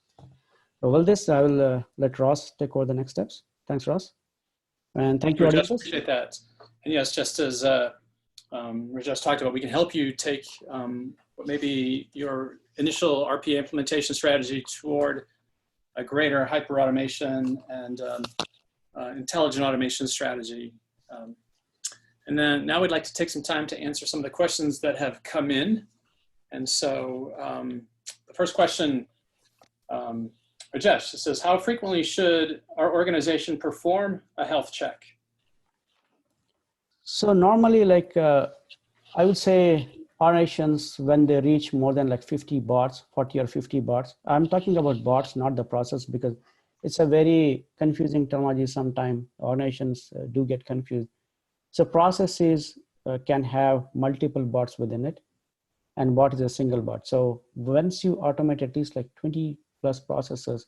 So with this, I will let Ross take over the next steps. Thanks, Ross. And thank you, audience. Appreciate that. And yes, just as Rajesh talked about, we can help you take maybe your initial RPA implementation strategy toward a greater hyperautomation and intelligent automation strategy. And then now we'd like to take some time to answer some of the questions that have come in. And so the first question, Rajesh, it says, how frequently should our organization perform a health check? So normally, like I would say organizations, when they reach more than like 50 bots, 40 or 50 bots, I'm talking about bots, not the process, because it's a very confusing terminology. Sometimes organizations do get confused. So processes can have multiple bots within it, and bot is a single bot. So once you automate at least like 20 plus processes,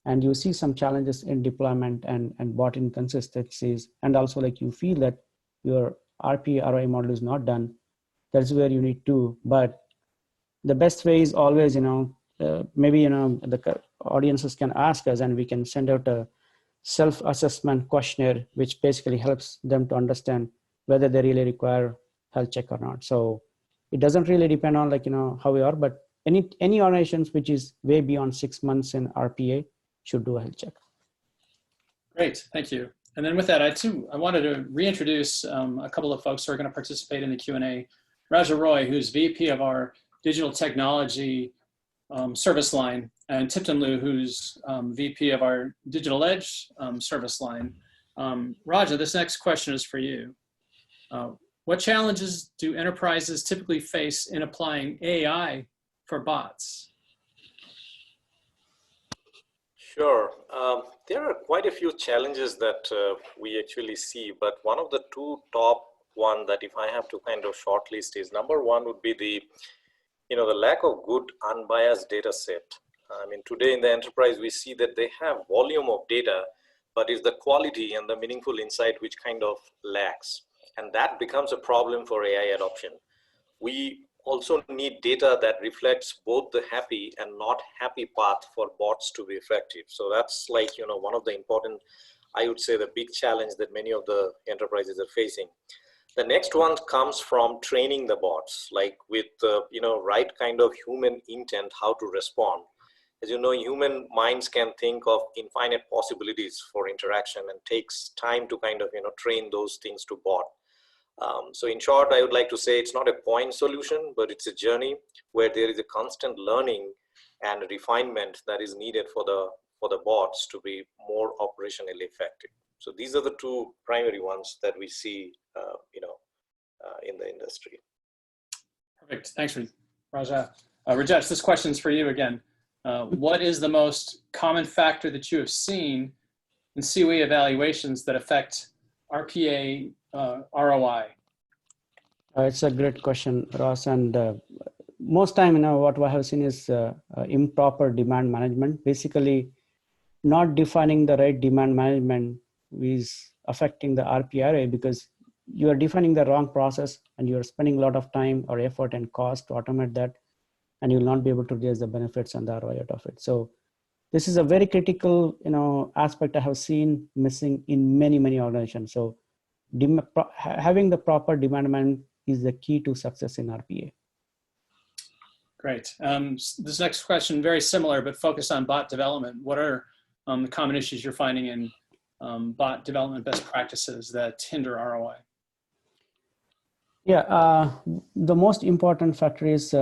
and you see some challenges in deployment and bot inconsistencies, and also like you feel that your RPA ROI model is not done, that's where you need to. But the best way is always, maybe, the audiences can ask us and we can send out a self-assessment questionnaire, which basically helps them to understand whether they really require health check or not. So it doesn't really depend on like, how we are, but any organizations which is way beyond 6 months in RPA should do a health check. Great, thank you. And then with that, I wanted to reintroduce a couple of folks who are going to participate in the Q&A. Raja Roy, who's VP of our digital technology service line, and Tipton Liu, who's VP of our digital edge service line. Raja, this next question is for you. What challenges do enterprises typically face in applying AI for bots? Sure. There are quite a few challenges that we actually see, but one of the two top one that if I have to kind of shortlist is, number one would be the lack of good unbiased data set. I mean, today in the enterprise, we see that they have volume of data, but it's the quality and the meaningful insight which kind of lacks. And that becomes a problem for AI adoption. We also need data that reflects both the happy and not happy path for bots to be effective. So that's like, one of the important, I would say, the big challenge that many of the enterprises are facing. The next one comes from training the bots, like with right kind of human intent, how to respond. As you know, human minds can think of infinite possibilities for interaction and takes time to kind of train those things to bot. So in short, I would like to say it's not a point solution, but it's a journey where there is a constant learning and refinement that is needed for the bots to be more operationally effective. So these are the two primary ones that we see, in the industry. Perfect. Thanks, Raja. Rajesh, this question's for you again. What is the most common factor that you have seen in CoE evaluations that affect RPA ROI? It's a great question, Ross. And most time, what I have seen is improper demand management. Basically, not defining the right demand management is affecting the RPRA because you are defining the wrong process and you're spending a lot of time or effort and cost to automate that, and you'll not be able to realize the benefits and the ROI out of it. So this is a very critical, aspect I have seen missing in many, many organizations. So having the proper demand management is the key to success in RPA. Great. This next question, very similar, but focused on bot development. What are the common issues you're finding in bot development best practices that hinder ROI? Yeah, the most important factor is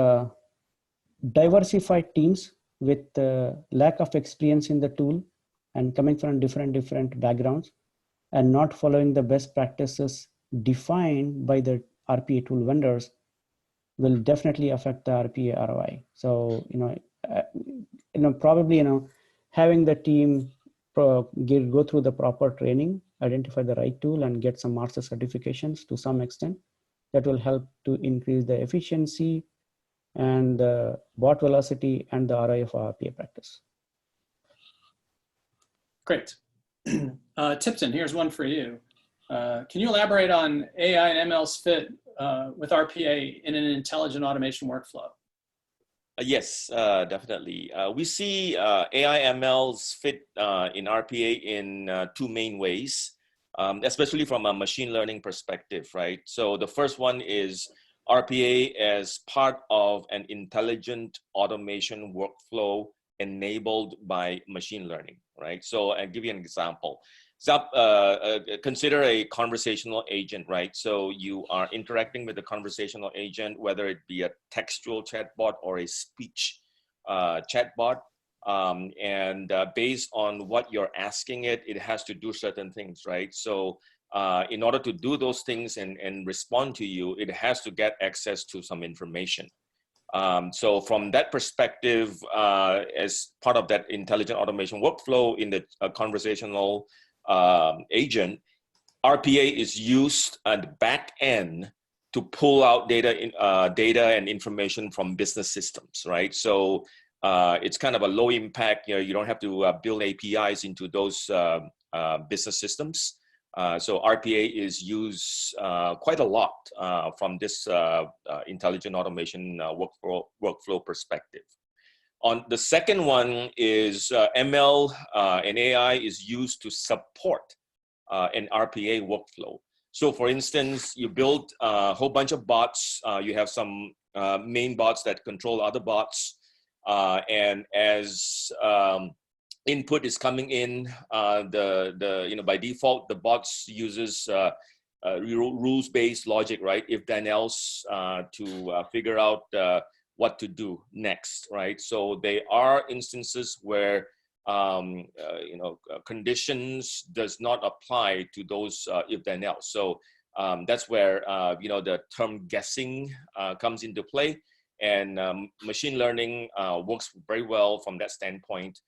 diversified teams with lack of experience in the tool and coming from different backgrounds and not following the best practices defined by the RPA tool vendors will definitely affect the RPA ROI. So, probably, having the team go through the proper training, identify the right tool and get some master certifications to some extent, that will help to increase the efficiency and the bot velocity and the ROI of our RPA practice. Great. Tipton, here's one for you. Can you elaborate on AI and ML's fit with RPA in an intelligent automation workflow? Yes, definitely. We see AI ML's fit in RPA in two main ways, especially from a machine learning perspective, right? So the first one is RPA as part of an intelligent automation workflow enabled by machine learning, right? So I'll give you an example. Consider a conversational agent, right? So you are interacting with a conversational agent, whether it be a textual chatbot or a speech chatbot. Based on what you're asking it, it has to do certain things, right? So in order to do those things and respond to you, it has to get access to some information. So from that perspective, as part of that intelligent automation workflow in the conversational agent, RPA is used at the back end to pull out data and information from business systems, right? So it's kind of a low impact. You don't have to build APIs into those business systems. So RPA is used quite a lot from this intelligent automation workflow perspective. On the second one is ML and AI is used to support an RPA workflow. So for instance, you build a whole bunch of bots. You have some main bots that control other bots. And as input is coming in, by default, the bots uses rules-based logic, right? If then else to figure out what to do next, right? So there are instances where conditions does not apply to those if then else. So that's where the term guessing comes into play, and machine learning works very well from that standpoint.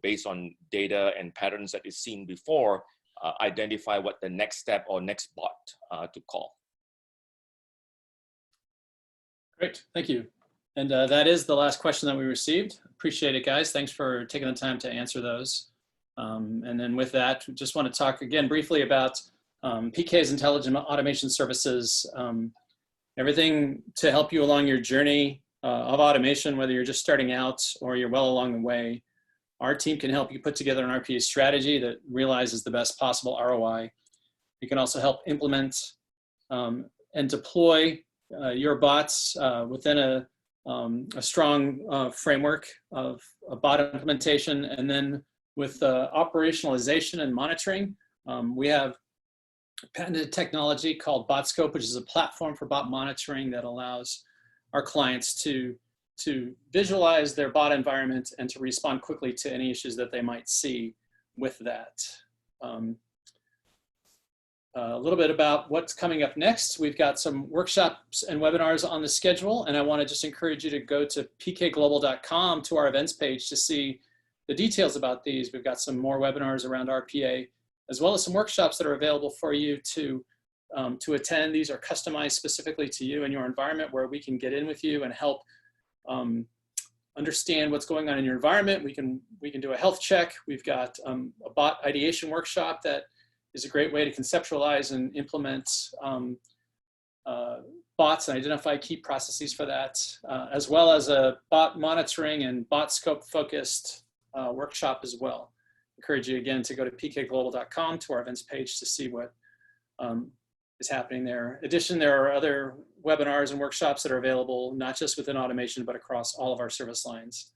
Based on data and patterns that is seen before, identify what the next step or next bot to call. Great, thank you. And that is the last question that we received. Appreciate it, guys. Thanks for taking the time to answer those. And then with that, just want to talk again briefly about PK's Intelligent Automation Services, everything to help you along your journey of automation, whether you're just starting out or you're well along the way. Our team can help you put together an RPA strategy that realizes the best possible ROI. We can also help implement and deploy your bots within a strong framework of a bot implementation. And then with operationalization and monitoring, we have patented technology called BotScope, which is a platform for bot monitoring that allows our clients to visualize their bot environment and to respond quickly to any issues that they might see with that. A little bit about what's coming up next. We've got some workshops and webinars on the schedule, and I want to just encourage you to go to pkglobal.com to our events page to see the details about these. We've got some more webinars around RPA, as well as some workshops that are available for you to attend. These are customized specifically to you and your environment, where we can get in with you and help understand what's going on in your environment. We can do a health check. We've got a bot ideation workshop that is a great way to conceptualize and implement bots and identify key processes for that, as well as a bot monitoring and bot scope focused workshop as well. Encourage you again to go to pkglobal.com to our events page to see what is happening there. In addition, there are other webinars and workshops that are available, not just within automation, but across all of our service lines.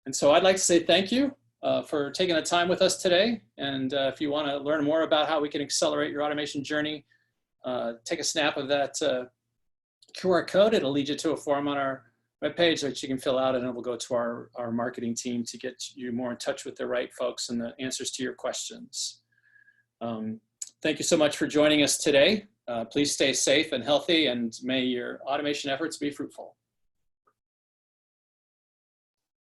And so I'd like to say thank you for taking the time with us today. And if you want to learn more about how we can accelerate your automation journey, take a snap of that QR code. It'll lead you to a form on our webpage that you can fill out, and it will go to our marketing team to get you more in touch with the right folks and the answers to your questions. Thank you so much for joining us today. Please stay safe and healthy, and may your automation efforts be fruitful.